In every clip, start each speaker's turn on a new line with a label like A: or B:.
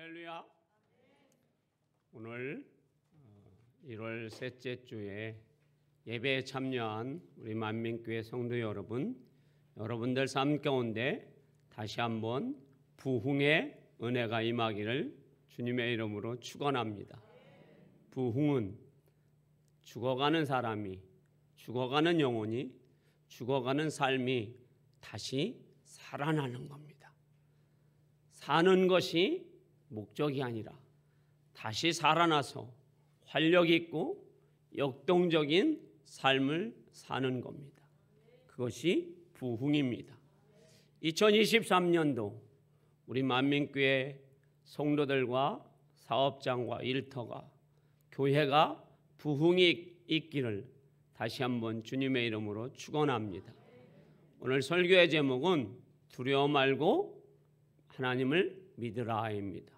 A: 할렐루야. 오늘 1월 셋째 주에 예배에 참여한 우리 만민교회 성도 여러분들 삶 가운데 다시 한번 부흥의 은혜가 임하기를 주님의 이름으로 축원합니다. 부흥은 죽어가는 사람이, 죽어가는 영혼이, 죽어가는 삶이 다시 살아나는 겁니다. 사는 것이 목적이 아니라 다시 살아나서 활력 있고 역동적인 삶을 사는 겁니다. 그것이 부흥입니다. 2023년도 우리 만민교회 성도들과 사업장과 일터가 교회가 부흥이 있기를 다시 한번 주님의 이름으로 축원합니다. 오늘 설교의 제목은 두려워 말고 하나님을 믿으라입니다.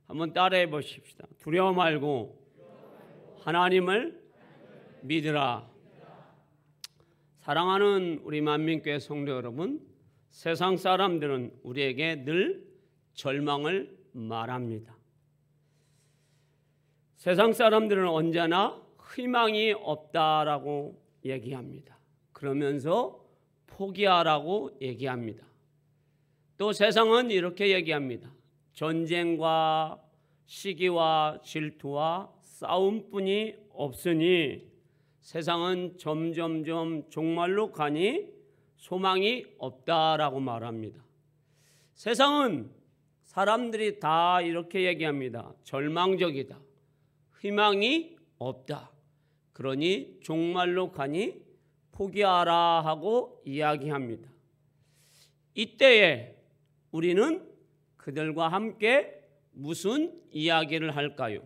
A: 한번 따라해 보십시다. 두려워 말고 하나님을 믿으라. 사랑하는 우리 만민교회 성도 여러분, 세상 사람들은 우리에게 늘 절망을 말합니다. 세상 사람들은 언제나 희망이 없다라고 얘기합니다. 그러면서 포기하라고 얘기합니다. 또 세상은 이렇게 얘기합니다. 전쟁과 시기와 질투와 싸움뿐이 없으니 세상은 점점점 종말로 가니 소망이 없다라고 말합니다. 세상은 사람들이 다 이렇게 얘기합니다. 절망적이다. 희망이 없다. 그러니 종말로 가니 포기하라 하고 이야기합니다. 이때에 우리는 그들과 함께 무슨 이야기를 할까요?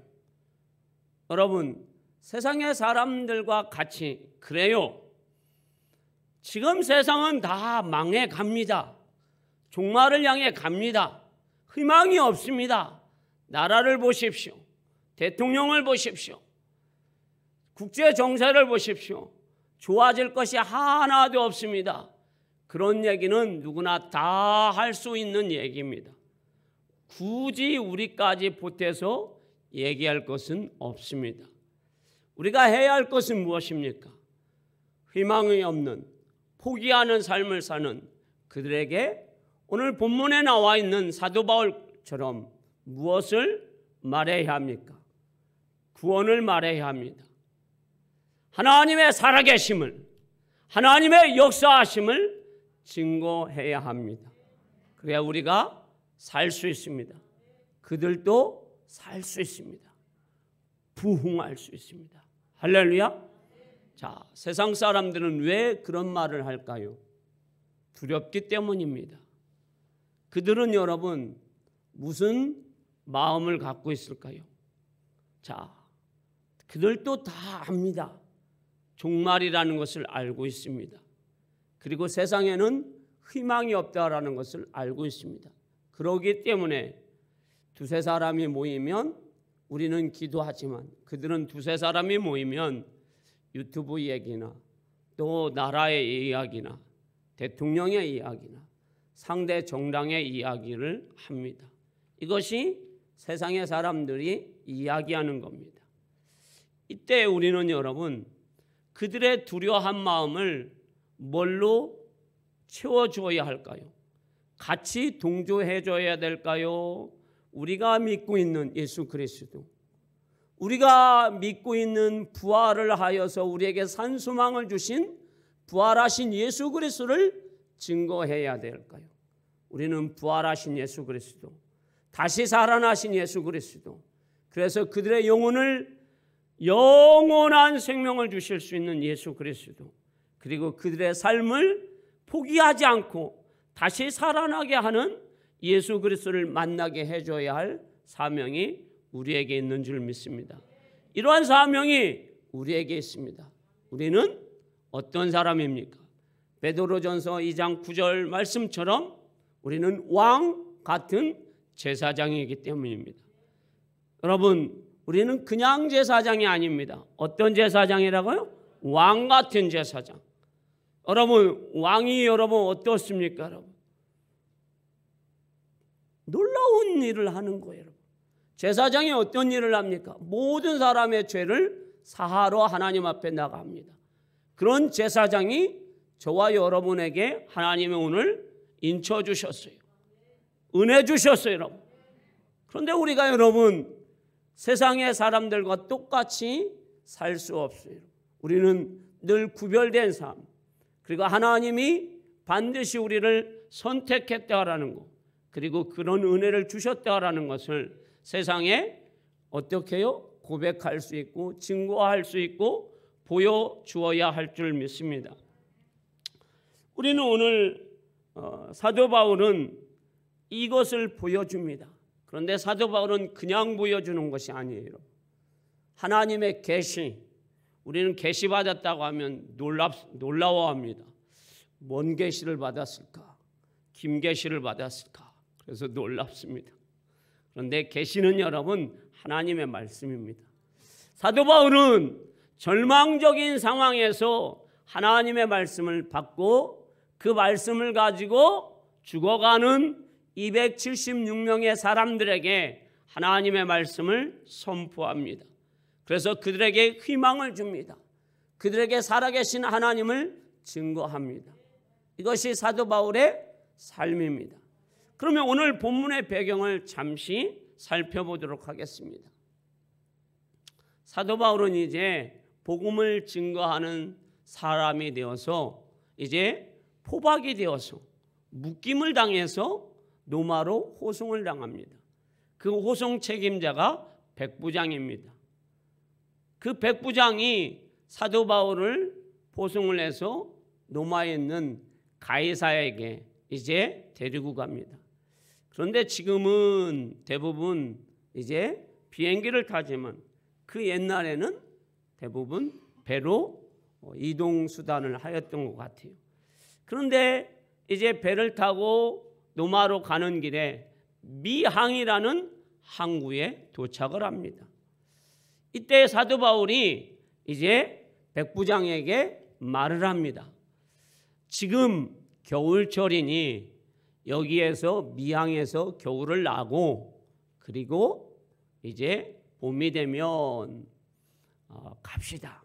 A: 여러분, 세상의 사람들과 같이 그래요. 지금 세상은 다 망해 갑니다. 종말을 향해 갑니다. 희망이 없습니다. 나라를 보십시오. 대통령을 보십시오. 국제 정세를 보십시오. 좋아질 것이 하나도 없습니다. 그런 얘기는 누구나 다 할 수 있는 얘기입니다. 굳이 우리까지 보태서 얘기할 것은 없습니다. 우리가 해야 할 것은 무엇입니까? 희망이 없는, 포기하는 삶을 사는 그들에게 오늘 본문에 나와 있는 사도 바울처럼 무엇을 말해야 합니까? 구원을 말해야 합니다. 하나님의 살아계심을, 하나님의 역사하심을 증거해야 합니다. 그래야 우리가 살 수 있습니다. 그들도 살 수 있습니다. 부흥할 수 있습니다. 할렐루야. 자, 세상 사람들은 왜 그런 말을 할까요? 두렵기 때문입니다. 그들은 여러분 무슨 마음을 갖고 있을까요? 자, 그들도 다 압니다. 종말이라는 것을 알고 있습니다. 그리고 세상에는 희망이 없다라는 것을 알고 있습니다. 그러기 때문에 두세 사람이 모이면 우리는 기도하지만 그들은 두세 사람이 모이면 유튜브 얘기나 또 나라의 이야기나 대통령의 이야기나 상대 정당의 이야기를 합니다. 이것이 세상의 사람들이 이야기하는 겁니다. 이때 우리는 여러분 그들의 두려워한 마음을 뭘로 채워주어야 할까요? 같이 동조해 줘야 될까요? 우리가 믿고 있는 예수 그리스도, 우리가 믿고 있는 부활을 하여서 우리에게 산 소망을 주신 부활하신 예수 그리스도를 증거해야 될까요? 우리는 부활하신 예수 그리스도, 다시 살아나신 예수 그리스도, 그래서 그들의 영혼을 영원한 생명을 주실 수 있는 예수 그리스도, 그리고 그들의 삶을 포기하지 않고 다시 살아나게 하는 예수 그리스도를 만나게 해줘야 할 사명이 우리에게 있는 줄 믿습니다. 이러한 사명이 우리에게 있습니다. 우리는 어떤 사람입니까? 베드로전서 2장 9절 말씀처럼 우리는 왕 같은 제사장이기 때문입니다. 여러분, 우리는 그냥 제사장이 아닙니다. 어떤 제사장이라고요? 왕 같은 제사장. 여러분, 왕이 여러분 어떻습니까? 여러분, 놀라운 일을 하는 거예요. 여러분. 제사장이 어떤 일을 합니까? 모든 사람의 죄를 사하러 하나님 앞에 나갑니다. 그런 제사장이 저와 여러분에게 하나님이 오늘 인쳐 주셨어요. 은혜 주셨어요, 여러분. 그런데 우리가 여러분 세상의 사람들과 똑같이 살 수 없어요. 우리는 늘 구별된 삶, 그리고 하나님이 반드시 우리를 선택했다라는 것, 그리고 그런 은혜를 주셨다라는 것을 세상에 어떻게 해요? 고백할 수 있고 증거할 수 있고 보여주어야 할 줄 믿습니다. 우리는 오늘 사도 바울은 이것을 보여줍니다. 그런데 사도 바울은 그냥 보여주는 것이 아니에요. 하나님의 계시, 우리는 계시 받았다고 하면 놀라워합니다. 뭔 계시를 받았을까? 김 계시를 받았을까? 그래서 놀랍습니다. 그런데 계시는 여러분 하나님의 말씀입니다. 사도 바울은 절망적인 상황에서 하나님의 말씀을 받고 그 말씀을 가지고 죽어가는 276명의 사람들에게 하나님의 말씀을 선포합니다. 그래서 그들에게 희망을 줍니다. 그들에게 살아계신 하나님을 증거합니다. 이것이 사도 바울의 삶입니다. 그러면 오늘 본문의 배경을 잠시 살펴보도록 하겠습니다. 사도 바울은 이제 복음을 증거하는 사람이 되어서 이제 포박이 되어서 묶임을 당해서 로마로 호송을 당합니다. 그 호송 책임자가 백부장입니다. 그 백부장이 사도 바울을 포송을 해서 로마에 있는 가이사에게 이제 데리고 갑니다. 그런데 지금은 대부분 이제 비행기를 타지만 그 옛날에는 대부분 배로 이동 수단을 하였던 것 같아요. 그런데 이제 배를 타고 로마로 가는 길에 미항이라는 항구에 도착을 합니다. 이때 사도 바울이 이제 백부장에게 말을 합니다. 지금 겨울철이니 여기에서 미항에서 겨울을 나고 그리고 이제 봄이 되면 갑시다.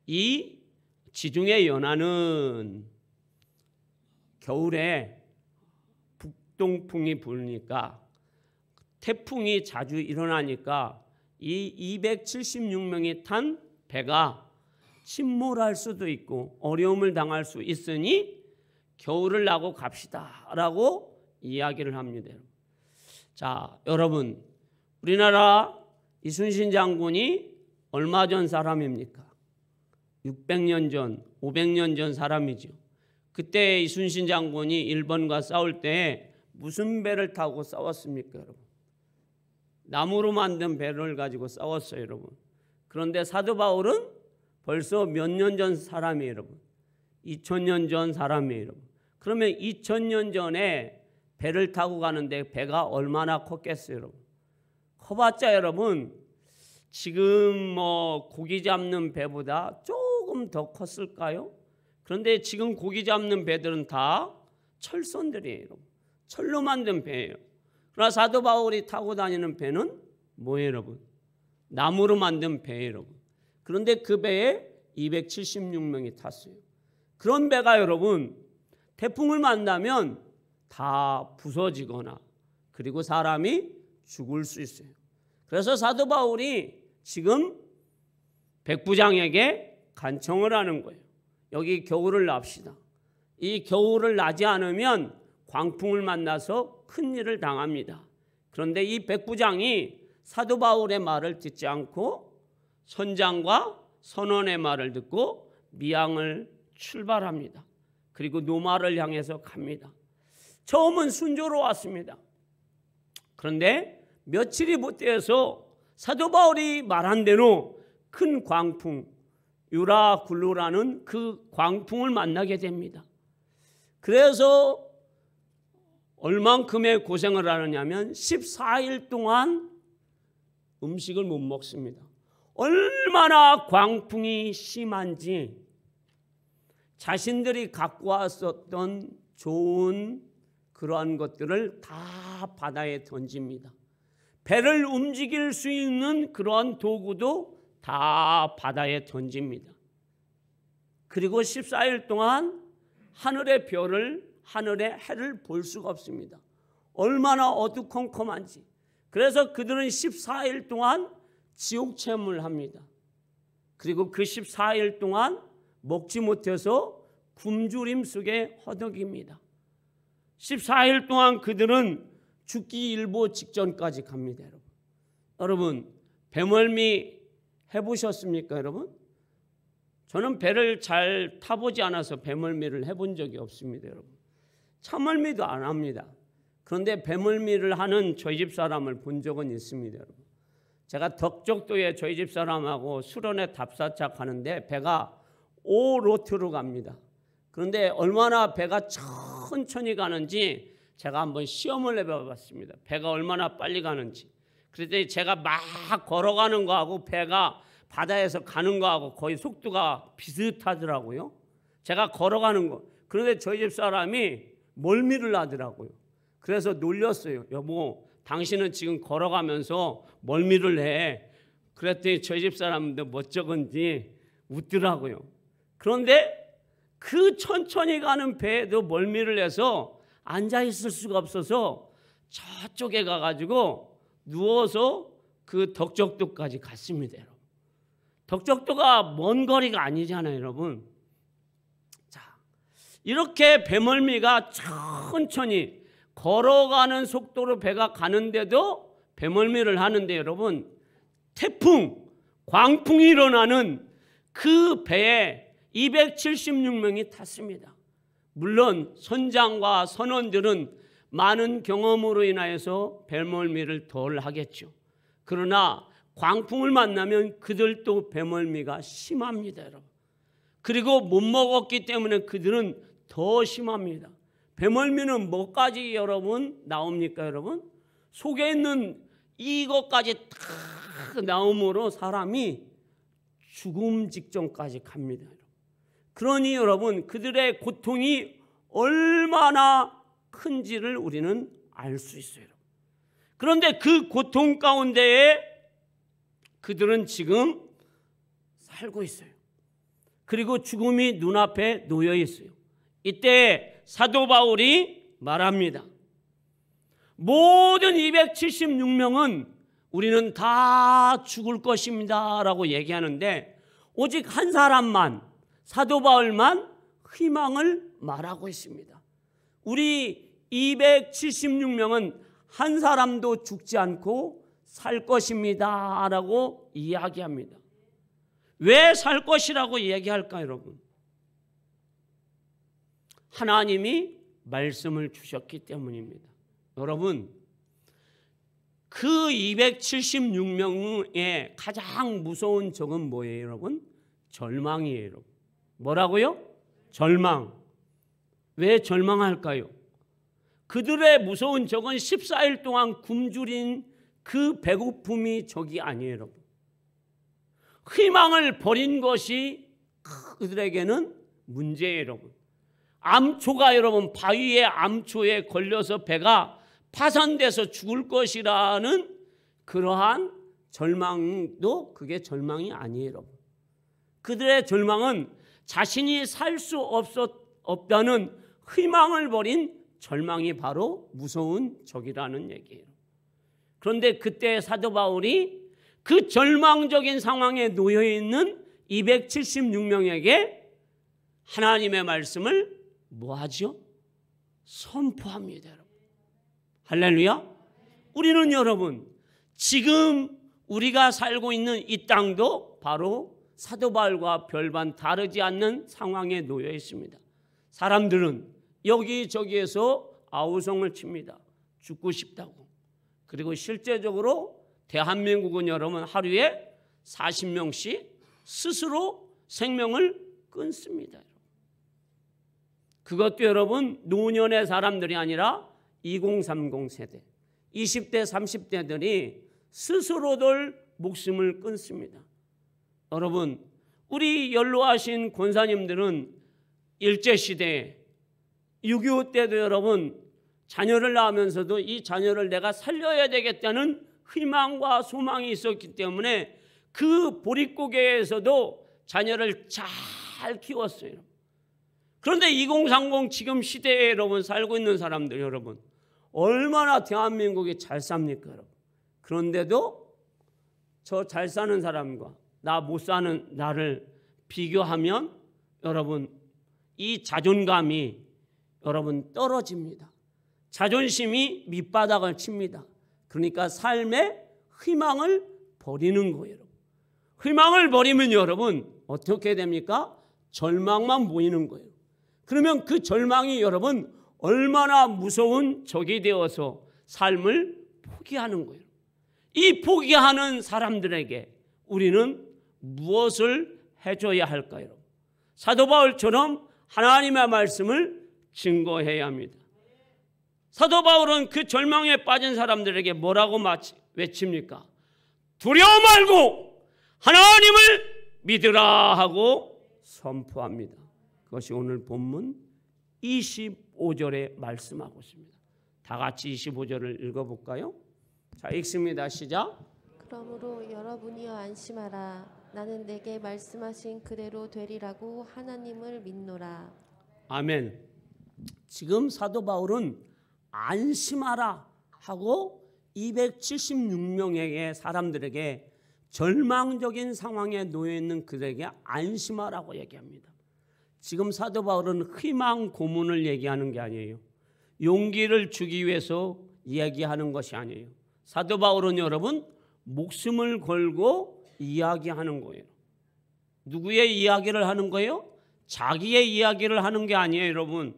A: 이 지중해 연안은 겨울에 북동풍이 부니까 태풍이 자주 일어나니까 이 276명이 탄 배가 침몰할 수도 있고 어려움을 당할 수 있으니 겨울을 나고 갑시다 라고 이야기를 합니다. 자, 여러분, 우리나라 이순신 장군이 얼마 전 사람입니까? 600년 전, 500년 전 사람이죠. 그때 이순신 장군이 일본과 싸울 때 무슨 배를 타고 싸웠습니까, 여러분? 나무로 만든 배를 가지고 싸웠어요, 여러분. 그런데 사도 바울은 벌써 몇 년 전 사람이에요, 여러분. 2000년 전 사람이에요, 여러분. 그러면 2000년 전에 배를 타고 가는데 배가 얼마나 컸겠어요, 여러분? 커봤자 여러분 지금 고기 잡는 배보다 조금 더 컸을까요? 그런데 지금 고기 잡는 배들은 다 철선들이에요, 여러분. 철로 만든 배예요. 그러나 사도 바울이 타고 다니는 배는 뭐예요, 여러분? 나무로 만든 배예요, 여러분. 그런데 그 배에 276명이 탔어요. 그런 배가 여러분 태풍을 만나면 다 부서지거나 그리고 사람이 죽을 수 있어요. 그래서 사도 바울이 지금 백부장에게 간청을 하는 거예요. 여기 겨울을 납시다. 이 겨울을 나지 않으면 광풍을 만나서 큰일을 당합니다. 그런데 이 백부장이 사도 바울의 말을 듣지 않고 선장과 선원의 말을 듣고 미항을 출발합니다. 그리고 노마를 향해서 갑니다. 처음은 순조로웠습니다. 그런데 며칠이 못 되어서 사도 바울이 말한 대로 큰 광풍, 유라굴로라는 그 광풍을 만나게 됩니다. 그래서 얼만큼의 고생을 하느냐면 14일 동안 음식을 못 먹습니다. 얼마나 광풍이 심한지 자신들이 갖고 왔었던 좋은 그러한 것들을 다 바다에 던집니다. 배를 움직일 수 있는 그러한 도구도 다 바다에 던집니다. 그리고 14일 동안 하늘의 별을, 하늘의 해를 볼 수가 없습니다. 얼마나 어두컴컴한지. 그래서 그들은 14일 동안 지옥 체험을 합니다. 그리고 그 14일 동안 먹지 못해서 굶주림 속에 허덕입니다. 14일 동안 그들은 죽기 일보 직전까지 갑니다. 여러분, 배멀미 해보셨습니까, 여러분? 저는 배를 잘 타보지 않아서 배멀미를 해본 적이 없습니다, 여러분. 차멀미도 안 합니다. 그런데 배멀미를 하는 저희 집 사람을 본 적은 있습니다, 여러분. 제가 덕적도에 저희 집 사람하고 수련회 답사차 가는데 배가 5로트로 갑니다. 그런데 얼마나 배가 천천히 가는지 제가 한번 시험을 해봤습니다. 배가 얼마나 빨리 가는지. 그랬더니 제가 막 걸어가는 거하고 배가 바다에서 가는 거하고 거의 속도가 비슷하더라고요. 제가 걸어가는 거. 그런데 저희 집 사람이 멀미를 하더라고요. 그래서 놀렸어요. 여보, 당신은 지금 걸어가면서 멀미를 해. 그랬더니 저희 집 사람도 멋쩍은지 웃더라고요. 그런데 그 천천히 가는 배에도 멀미를 해서 앉아있을 수가 없어서 저쪽에 가가지고 누워서 그 덕적도까지 갔습니다, 여러분. 덕적도가 먼 거리가 아니잖아요, 여러분. 자, 이렇게 배멀미가 천천히 걸어가는 속도로 배가 가는데도 배멀미를 하는데 여러분, 태풍, 광풍이 일어나는 그 배에 276명이 탔습니다. 물론 선장과 선원들은 많은 경험으로 인하여서 배멀미를 덜 하겠죠. 그러나 광풍을 만나면 그들도 배멀미가 심합니다, 여러분. 그리고 못 먹었기 때문에 그들은 더 심합니다. 배멀미는 뭐까지 여러분 나옵니까, 여러분? 속에 있는 이것까지 다 나옴으로 사람이 죽음 직전까지 갑니다. 그러니 여러분, 그들의 고통이 얼마나 큰지를 우리는 알 수 있어요. 그런데 그 고통 가운데에 그들은 지금 살고 있어요. 그리고 죽음이 눈앞에 놓여 있어요. 이때 사도 바울이 말합니다. 모든 276명은 우리는 다 죽을 것입니다 라고 얘기하는데 오직 한 사람만, 사도 바울만 희망을 말하고 있습니다. 우리 276명은 한 사람도 죽지 않고 살 것입니다 라고 이야기합니다. 왜 살 것이라고 얘기할까요, 여러분? 하나님이 말씀을 주셨기 때문입니다. 여러분, 그 276명의 가장 무서운 적은 뭐예요, 여러분? 절망이에요, 여러분. 뭐라고요? 절망. 왜 절망할까요? 그들의 무서운 적은 14일 동안 굶주린 그 배고픔이 적이 아니에요, 여러분. 희망을 버린 것이 그들에게는 문제예요, 여러분. 암초가 여러분, 바위의 암초에 걸려서 배가 파산돼서 죽을 것이라는 그러한 절망도 그게 절망이 아니에요, 여러분. 그들의 절망은 자신이 살 수 없다는 희망을 버린 절망이 바로 무서운 적이라는 얘기예요. 그런데 그때 사도 바울이 그 절망적인 상황에 놓여 있는 276명에게 하나님의 말씀을 뭐하죠? 선포합니다, 여러분. 할렐루야. 우리는 여러분, 지금 우리가 살고 있는 이 땅도 바로 사도 바울과 별반 다르지 않는 상황에 놓여 있습니다. 사람들은 여기저기에서 아우성을 칩니다. 죽고 싶다고. 그리고 실제적으로 대한민국은 여러분 하루에 40명씩 스스로 생명을 끊습니다. 그것도 여러분 노년의 사람들이 아니라 2030 세대, 20대, 30대들이 스스로들 목숨을 끊습니다. 여러분, 우리 연로하신 권사님들은 일제시대에 6.25 때도 여러분 자녀를 낳으면서도 이 자녀를 내가 살려야 되겠다는 희망과 소망이 있었기 때문에 그 보릿고개에서도 자녀를 잘 키웠어요. 그런데 2030 지금 시대에 여러분 살고 있는 사람들 여러분 얼마나 대한민국이 잘 삽니까 여러분? 그런데도 저 잘 사는 사람과 나 못 사는 나를 비교하면 여러분 이 자존감이 여러분 떨어집니다. 자존심이 밑바닥을 칩니다. 그러니까 삶의 희망을 버리는 거예요. 희망을 버리면 여러분 어떻게 됩니까? 절망만 보이는 거예요. 그러면 그 절망이 여러분 얼마나 무서운 적이 되어서 삶을 포기하는 거예요. 이 포기하는 사람들에게 우리는 무엇을 해줘야 할까요? 사도 바울처럼 하나님의 말씀을 증거해야 합니다. 사도 바울은 그 절망에 빠진 사람들에게 뭐라고 외칩니까? 두려워 말고 하나님을 믿으라 하고 선포합니다. 그것이 오늘 본문 25절에 말씀하고 있습니다. 다 같이 25절을 읽어볼까요? 자, 읽습니다. 시작.
B: 그러므로 여러분이여 안심하라. 나는 내게 말씀하신 그대로 되리라고 하나님을 믿노라.
A: 아멘. 지금 사도 바울은 안심하라 하고 276명의 사람들에게 절망적인 상황에 놓여 있는 그들에게 안심하라고 얘기합니다. 지금 사도 바울은 희망 고문을 얘기하는 게 아니에요. 용기를 주기 위해서 이야기하는 것이 아니에요. 사도 바울은 여러분 목숨을 걸고 이야기하는 거예요. 누구의 이야기를 하는 거예요? 자기의 이야기를 하는 게 아니에요, 여러분.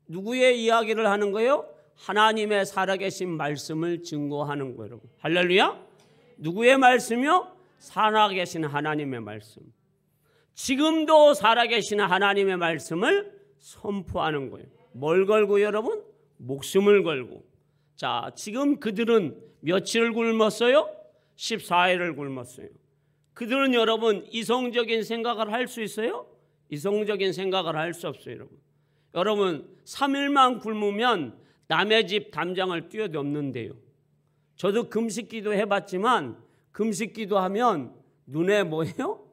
A: 누구의 이야기를 하는 거예요? 하나님의 살아계신 말씀을 증거하는 거예요, 여러분. 할렐루야. 누구의 말씀이요? 살아계신 하나님의 말씀. 지금도 살아계신 하나님의 말씀을 선포하는 거예요. 뭘 걸고 여러분? 목숨을 걸고. 자, 지금 그들은 며칠을 굶었어요? 14일을 굶었어요. 그들은 여러분 이성적인 생각을 할 수 있어요? 이성적인 생각을 할 수 없어요, 여러분. 여러분 3일만 굶으면 남의 집 담장을 뛰어넘는데요. 저도 금식기도 해봤지만 금식기도 하면 눈에 뭐예요?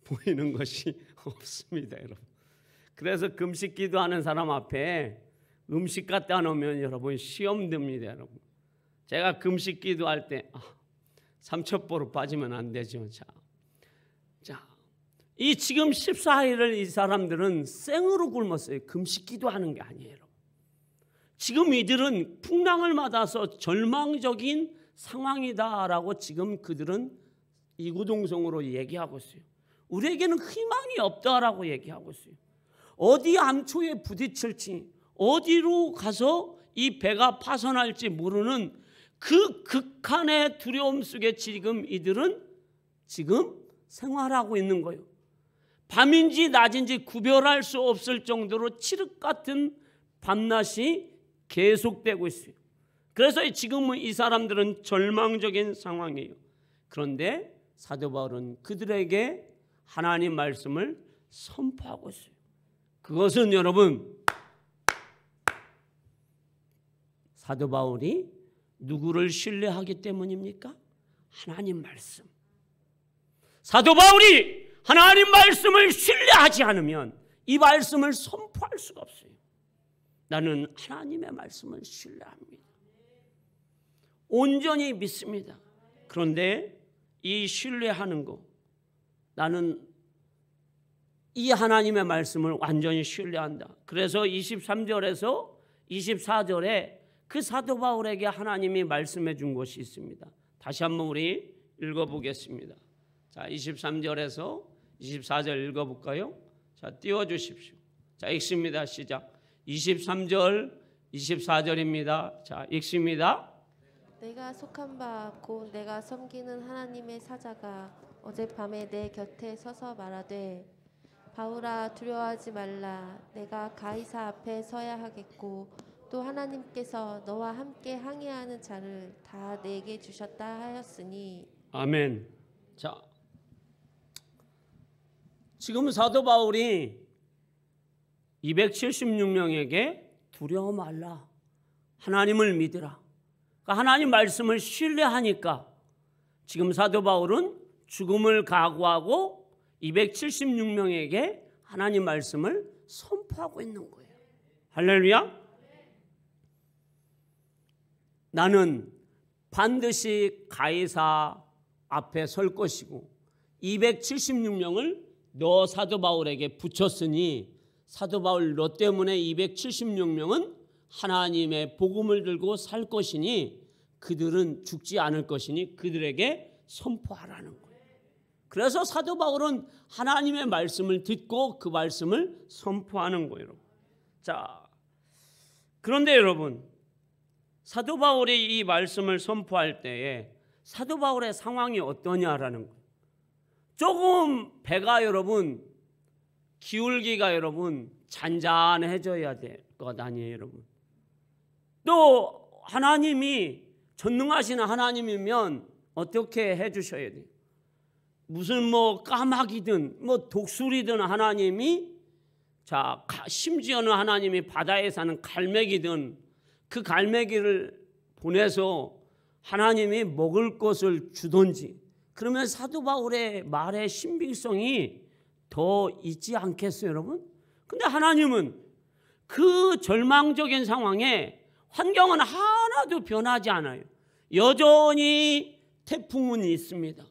A: 보이는 것이 없습니다, 여러분. 그래서 금식기도 하는 사람 앞에 음식 갖다 놓으면 여러분 시험 듭니다, 여러분. 제가 금식기도 할 때 삼천포로 빠지면 안 되죠. 자, 이 지금 14일을 이 사람들은 생으로 굶었어요. 금식기도 하는 게 아니에요. 지금 이들은 풍랑을 맞아서 절망적인 상황이다라고 지금 그들은 이구동성으로 얘기하고 있어요. 우리에게는 희망이 없다라고 얘기하고 있어요. 어디 암초에 부딪힐지 어디로 가서 이 배가 파손할지 모르는 그 극한의 두려움 속에 지금 이들은 지금 생활하고 있는 거예요. 밤인지 낮인지 구별할 수 없을 정도로 칠흑 같은 밤낮이 계속되고 있어요. 그래서 지금은 이 사람들은 절망적인 상황이에요. 그런데 사도 바울은 그들에게 하나님 말씀을 선포하고 있어요. 그것은 여러분 사도 바울이 누구를 신뢰하기 때문입니까? 하나님 말씀. 사도 바울이 하나님 말씀을 신뢰하지 않으면 이 말씀을 선포할 수가 없어요. 나는 하나님의 말씀을 신뢰합니다. 온전히 믿습니다. 그런데 이 신뢰하는 거, 나는 이 하나님의 말씀을 완전히 신뢰한다. 그래서 23절에서 24절에 그 사도 바울에게 하나님이 말씀해 준 것이 있습니다. 다시 한번 우리 읽어보겠습니다. 자, 23절에서 24절 읽어볼까요? 자, 띄워주십시오. 자, 읽습니다. 시작. 23절, 24절입니다. 자, 읽습니다.
B: 내가 속한 바 곧 내가 섬기는 하나님의 사자가 어젯밤에 내 곁에 서서 말하되 바울아 두려워하지 말라. 내가 가이사 앞에 서야 하겠고 또 하나님께서 너와 함께 항해하는 자를 다 내게 주셨다 하였으니.
A: 아멘. 자, 지금 사도 바울이 276명에게 두려워 말라. 하나님을 믿으라. 그러니까 하나님 말씀을 신뢰하니까 지금 사도 바울은 죽음을 각오하고 276명에게 하나님 말씀을 선포하고 있는 거예요. 할렐루야. 나는 반드시 가이사 앞에 설 것이고 276명을 너 사도 바울에게 붙였으니 사도 바울 너 때문에 276명은 하나님의 복음을 들고 살 것이니 그들은 죽지 않을 것이니 그들에게 선포하라는 거예요. 그래서 사도 바울은 하나님의 말씀을 듣고 그 말씀을 선포하는 거예요. 자, 그런데 여러분, 사도 바울이 이 말씀을 선포할 때에 사도 바울의 상황이 어떠냐라는 거예요. 조금 배가 여러분 기울기가 여러분 잔잔해져야 될 것 아니에요, 여러분. 또 하나님이 전능하신 하나님이면 어떻게 해주셔야 돼요? 무슨 뭐 까마귀든 뭐 독수리든 하나님이 자 심지어는 하나님이 바다에 사는 갈매기든 그 갈매기를 보내서 하나님이 먹을 것을 주든지 그러면 사도 바울의 말의 신빙성이 더 있지 않겠어요, 여러분? 근데 하나님은 그 절망적인 상황에 환경은 하나도 변하지 않아요. 여전히 태풍은 있습니다.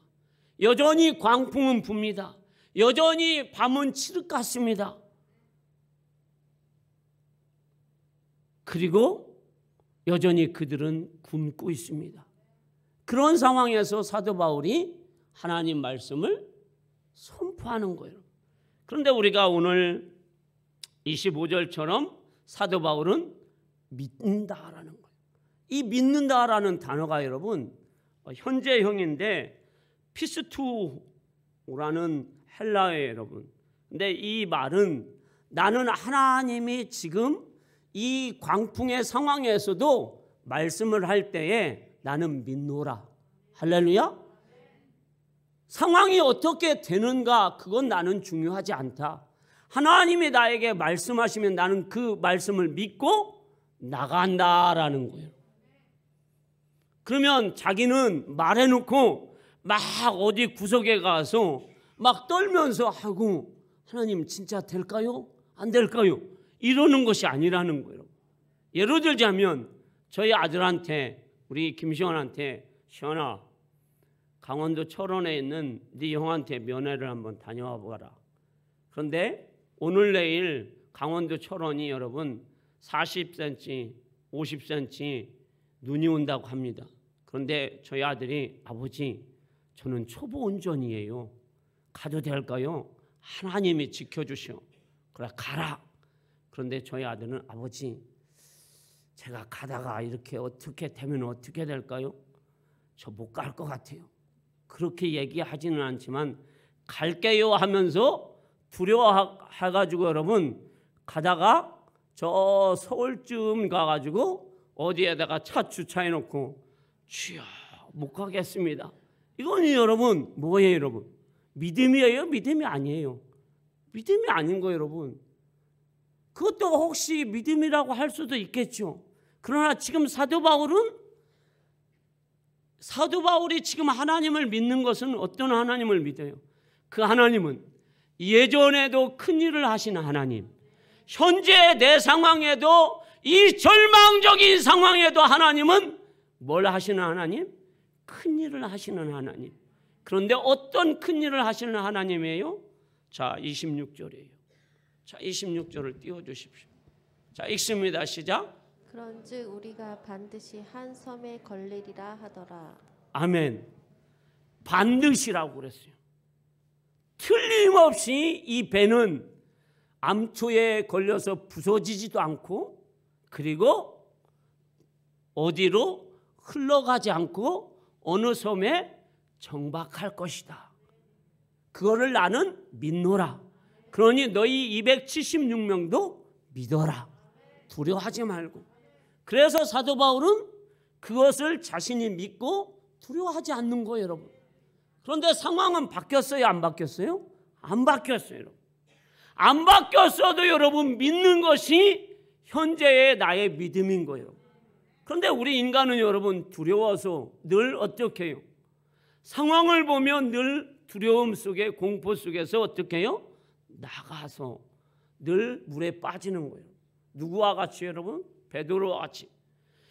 A: 여전히 광풍은 붑니다. 여전히 밤은 칠흑 같습니다. 그리고 여전히 그들은 굶고 있습니다. 그런 상황에서 사도 바울이 하나님 말씀을 선포하는 거예요. 그런데 우리가 오늘 25절처럼 사도 바울은 믿는다라는 거예요. 이 믿는다라는 단어가 여러분 현재형인데 피스투라는 헬라어예요, 여러분. 근데 이 말은 나는 하나님이 지금 이 광풍의 상황에서도 말씀을 할 때에 나는 믿노라. 할렐루야. 상황이 어떻게 되는가 그건 나는 중요하지 않다. 하나님이 나에게 말씀하시면 나는 그 말씀을 믿고 나간다라는 거예요. 그러면 자기는 말해놓고 막 어디 구석에 가서 막 떨면서 하고 하나님 진짜 될까요? 안 될까요? 이러는 것이 아니라는 거예요. 예를 들자면 저희 아들한테 우리 김시원한테 시원아 강원도 철원에 있는 네 형한테 면회를 한번 다녀와 보라. 그런데 오늘 내일 강원도 철원이 여러분 40cm 50cm 눈이 온다고 합니다. 그런데 저희 아들이 아버지 저는 초보 운전이에요. 가도 될까요? 하나님이 지켜주시오. 그래 가라. 그런데 저희 아들은 아버지 제가 가다가 이렇게 어떻게 되면 어떻게 될까요? 저 못 갈 것 같아요. 그렇게 얘기하지는 않지만 갈게요 하면서 두려워해가지고 여러분 가다가 저 서울쯤 가가지고 어디에다가 차 주차해놓고 주여 못 가겠습니다. 이건 여러분 뭐예요, 여러분? 믿음이에요? 믿음이 아니에요. 믿음이 아닌 거예요, 여러분. 그것도 혹시 믿음이라고 할 수도 있겠죠. 그러나 지금 사도 바울이 지금 하나님을 믿는 것은 어떤 하나님을 믿어요? 그 하나님은 예전에도 큰 일을 하시는 하나님, 현재 내 상황에도 이 절망적인 상황에도 하나님은 뭘 하시는 하나님? 큰 일을 하시는 하나님. 그런데 어떤 큰 일을 하시는 하나님이에요? 자, 26절이에요. 자, 26절을 띄워주십시오. 자, 읽습니다. 시작.
B: 그런즉 우리가 반드시 한 섬에 걸리리라 하더라.
A: 아멘. 반드시라고 그랬어요. 틀림없이 이 배는 암초에 걸려서 부서지지도 않고 그리고 어디로 흘러가지 않고 어느 섬에 정박할 것이다. 그거를 나는 믿노라. 그러니 너희 276명도 믿어라. 두려워하지 말고. 그래서 사도 바울은 그것을 자신이 믿고 두려워하지 않는 거예요, 여러분. 그런데 상황은 바뀌었어요, 안 바뀌었어요? 안 바뀌었어요, 여러분. 안 바뀌었어도 여러분 믿는 것이 현재의 나의 믿음인 거예요. 그런데 우리 인간은 여러분 두려워서 늘 어떻게 해요? 상황을 보면 늘 두려움 속에 공포 속에서 어떻게 해요? 나가서 늘 물에 빠지는 거예요. 누구와 같이 여러분? 베드로와 같이.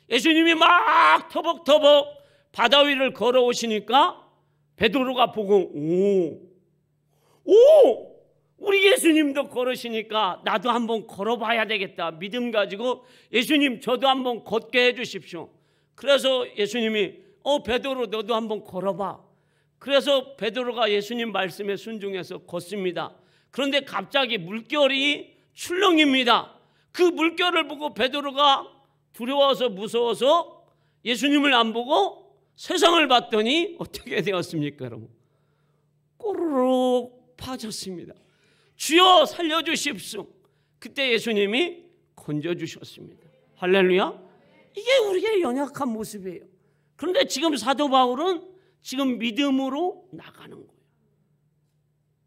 A: 예수님이 막 터벅터벅 바다 위를 걸어오시니까 베드로가 보고 우리 예수님도 걸으시니까 나도 한번 걸어봐야 되겠다. 믿음 가지고 예수님 저도 한번 걷게 해주십시오. 그래서 예수님이 베드로 너도 한번 걸어봐. 그래서 베드로가 예수님 말씀에 순종해서 걷습니다. 그런데 갑자기 물결이 출렁입니다. 그 물결을 보고 베드로가 두려워서 무서워서 예수님을 안 보고 세상을 봤더니 어떻게 되었습니까 여러분? 꼬르륵 빠졌습니다. 주여 살려주십시오. 그때 예수님이 건져주셨습니다. 할렐루야. 이게 우리의 연약한 모습이에요. 그런데 지금 사도 바울은 지금 믿음으로 나가는 거예요.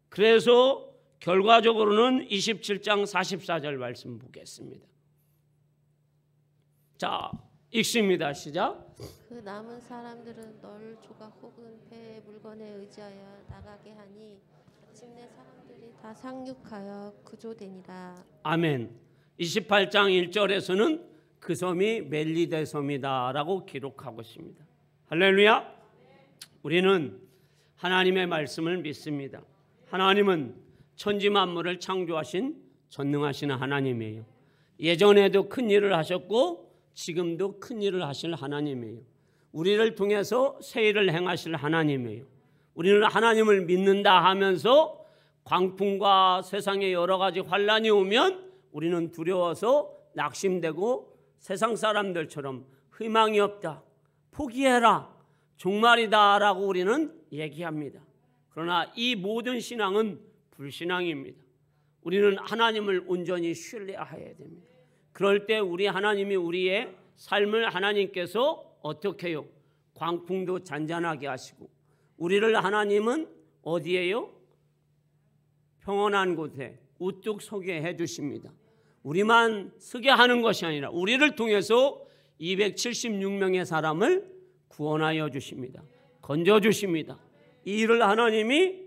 A: 그래서 결과적으로는 27장 44절 말씀 보겠습니다. 자, 읽습니다. 시작.
B: 그 남은 사람들은 널 조각 혹은 배의 물건에 의지하여 나가게 하니 마침내 사람들이 다 상륙하여 구조되니라.
A: 아멘. 28장 1절에서는 그 섬이 멜리데 섬이다라고 기록하고 있습니다. 할렐루야. 우리는 하나님의 말씀을 믿습니다. 하나님은 천지 만물을 창조하신 전능하신 하나님이에요. 예전에도 큰 일을 하셨고 지금도 큰 일을 하실 하나님이에요. 우리를 통해서 새 일을 행하실 하나님이에요. 우리는 하나님을 믿는다 하면서 광풍과 세상에 여러 가지 환란이 오면 우리는 두려워서 낙심되고 세상 사람들처럼 희망이 없다, 포기해라, 종말이다 라고 우리는 얘기합니다. 그러나 이 모든 신앙은 불신앙입니다. 우리는 하나님을 온전히 신뢰해야 됩니다. 그럴 때 우리 하나님이 우리의 삶을 하나님께서 어떻게 해요? 광풍도 잔잔하게 하시고 우리를 하나님은 어디에요? 평온한 곳에 우뚝 서게 해주십니다. 우리만 서게 하는 것이 아니라 우리를 통해서 276명의 사람을 구원하여 주십니다. 건져주십니다. 이 일을 하나님이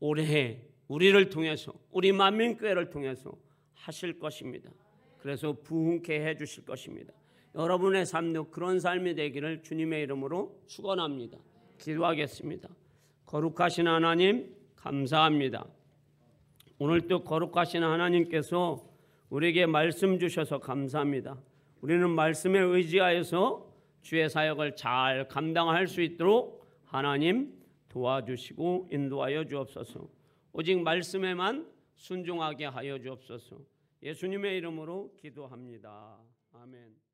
A: 올해 우리를 통해서 우리 만민교회를 통해서 하실 것입니다. 그래서 부흥케 해주실 것입니다. 여러분의 삶도 그런 삶이 되기를 주님의 이름으로 축원합니다. 기도하겠습니다. 거룩하신 하나님 감사합니다. 오늘 또 거룩하신 하나님께서 우리에게 말씀 주셔서 감사합니다. 우리는 말씀에 의지하여서 주의 사역을 잘 감당할 수 있도록 하나님 도와주시고 인도하여 주옵소서. 오직 말씀에만 순종하게 하여 주옵소서. 예수님의 이름으로 기도합니다. 아멘.